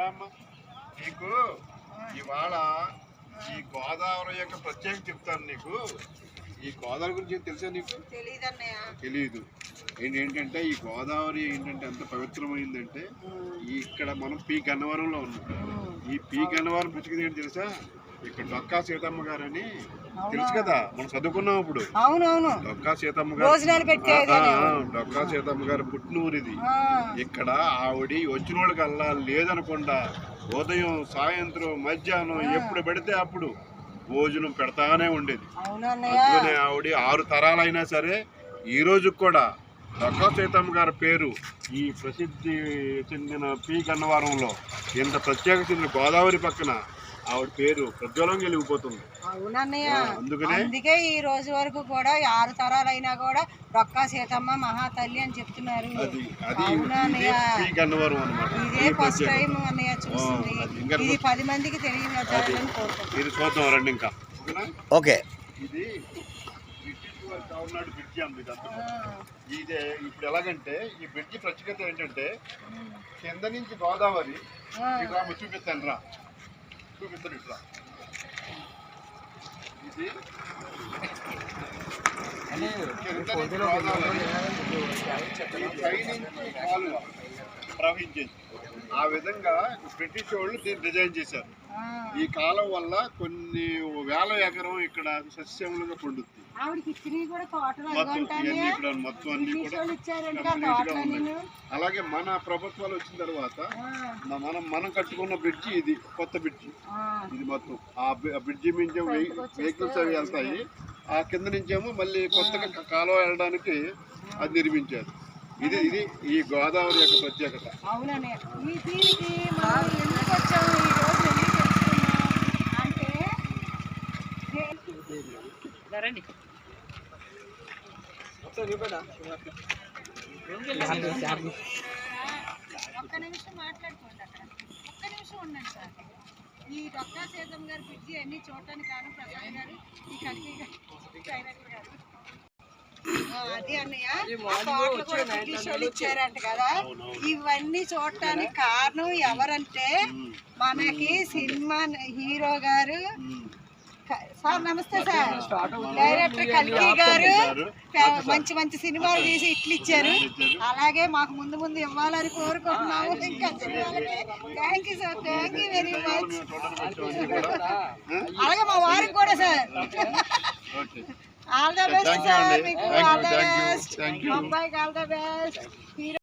అమ్మ నీకు ఇవాళ ఈ గోదావరి యొక్క ప్రత్యేకత చెప్తాను నీకు. ఈ గోదావరి గురించి తెలుసా నీకు? తెలియదు. ఏంటంటే ఈ గోదావరి ఏంటంటే ఎంత పవిత్రమైందంటే ఇక్కడ మనం పి గన్నవరంలో ఉన్నాం. ఈ పి గన్నవరం ప్రత్యేకత ఏంటి తెలుసా? ఇక్కడ డొక్కా సీతమ్మ గారు అని తెలుసు కదా, మనం చదువుకున్నాం ఇప్పుడు. డొక్కా సీతమ్మ గారు డొక్కా సీతమ్మ గారు పుట్టినూరు ఇది. ఇక్కడ ఆవిడ వచ్చిన వాళ్ళకల్లా లేదనకుండా ఉదయం సాయంత్రం మధ్యాహ్నం ఎప్పుడు పెడితే అప్పుడు భోజనం పెడతానే ఉండేది. అందుకనే ఆవిడ 6 తరాలైనా సరే ఈ రోజు కూడా డొక్కా సీతమ్మ గారి పేరు ఈ ప్రసిద్ధి చెందిన పి గన్నవరంలో ఇంత ప్రత్యేక చెందిన గోదావరి పక్కన ఆవిడ పేరు ప్రజ్వలం గెలిగిపోతుంది. అందుకే ఈ రోజు వరకు కూడా 6 తరాలైనా కూడా డొక్కా సీతమ్మ మహాతల్లి అని చెప్తున్నారు. ఇదే ఫస్ట్ టైం అన్నయ్య చూస్తుంది. ఇది 10 మందికి తెలియజేయాలని కోరుకుంటున్నాను. ఇది చూద్దాం రండి ఇంకా. ఓకే. ఇది తమిళనాడు బ్రిడ్జి అంది. ఇదే ఇప్పుడు ఎలాగంటే ఈ బ్రిడ్జి ప్రత్యేకత ఏంటంటే కింద నుంచి గోదావరి చూపిస్తాను రా, చూపిస్తాను ఇట్లా. ఇది పైనుంచి కాలువ ప్రవహించేది. ఆ విధంగా బ్రిటిష్ వాళ్ళు దీన్ని డిజైన్ చేశారు. ఈ కాలం వల్ల కొన్ని వేల ఎకరం ఇక్కడ సస్యములుగా పండుద్ది. మొత్తం అన్ని కూడా. అలాగే మన ప్రభుత్వాలు వచ్చిన తర్వాత మనం కట్టుకున్న బ్రిడ్జి ఇది కొత్త బ్రిడ్జి. ఇది మొత్తం ఆ బ్రిడ్జి నుంచి వెహికల్స్ అవి వెళ్తాయి. ఆ కింద నుంచేమో మళ్ళీ కొత్తగా కాలువ వెళ్ళడానికి అది నిర్మించారు. ఇది ఈ గోదావరి యొక్క ప్రత్యేకత. ఒక్క నిమిషం మాట్లాడుకోండి. ఒక్క నిమిషం ఉండండి సార్. ఈ డొక్కా సీతమ్మ గారి బ్రిడ్జి అన్ని చూడటానికి కారణం ప్రసాద్ గారు, ఈ కల్కి గారు. అది అన్నయ్య బ్రిటిష్ వాళ్ళు ఇచ్చారంట కదా. ఇవన్నీ చూడటానికి కారణం ఎవరంటే మనకి సినిమా హీరో గారు. సార్ నమస్తే సార్. డైరెక్టర్ కల్కి గారు మంచి మంచి సినిమాలు తీసి ఇట్లు ఇచ్చారు. అలాగే మాకు ముందు ముందు ఇవ్వాలని కోరుకుంటున్నాము. ఇంకా సినిమాలకి thank you sir, thank you very much. అలాగే మా వారికి కూడా sir all the best sir. మీకు ఆల్ ద బెస్ట్. అబ్బాయికి ఆల్ ద బెస్ట్.